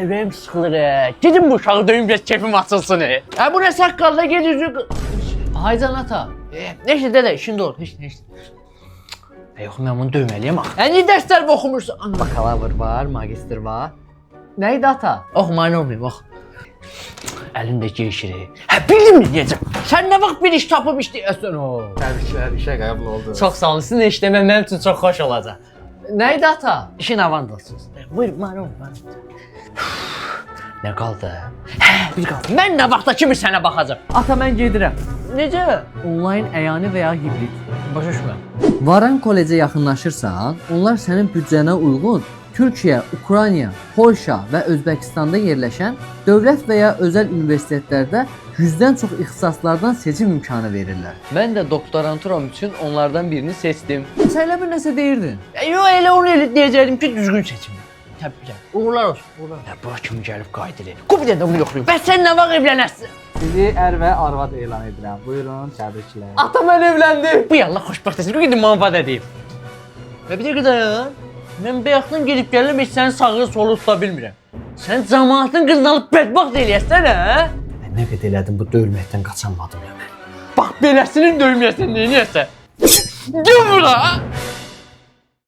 Ürəyim sıxılır. Gedin bu uşağı döyüm biraz keyfim açılsın. Bu nə saqqalla gedir. Haycan ata. Neyse dədə işin doğru. Heç. Yox mən bunu döyməliyəm axı. Niyə dərslər oxumursan? Bakalavr var, magister var. Neydi ata? Oxumayın olmayayım, ox. Əlimdə girişir. Bildim mi deyəcəm? Sən nə vaxt bir iş tapıb işləyəsən o? Təbriklər, işə qəbul oldunuz. Çox sağ olun, sizin işləməm mənim üçün çox xoş olacaq. Neydi ata? İşin avandasınız. Buyurun, buyurun. Nə qaldı? Bir qaldı. Mən nə vaxta kimi sənə baxacam? Ata mən gedirəm. Necə? Onlayn əyani və ya hibrid. Başa düşmürəm. Varan kollecə yaxınlaşırsan, onlar sənin büdcənə uyğun Türkiyə, Ukrayna, Polşa və Özbəkistanda yerləşən dövlət və ya özəl universitetlərdə 100-dən çox ixtisaslardan seçim imkanı verirlər. Mən də doktoranturam üçün onlardan birini seçdim. Sən elə bir nəsə deyirdin? Yox, elə onu deyəcəkdim ki, düzgün seçim. Təbriklər. Uğurlar olsun. Bura kimi gəlib qayıdır. Qoy bir də onu yoxlayım. Bəs sən nə vaxt evlənərsən? Sizi ər və arvad elan edirəm. Buyurun, təbriklər. Ata mən evləndim. Bu yallah xoşbəxt etsin. Gidin manfaat edeyim. Və bir də dayan. Mən bayaqdan gedib gəlirəm, heç sənin sağı solu tuta bilmirəm. Sən cəmaatın qızını alıb bədbaxt eləyəsən, hə? Mən nə qədər elədim bu döyülməkdən qaçanmadım ya mən. Bax beləsinin döyməyəsən, neyniyəsən? Gel bura!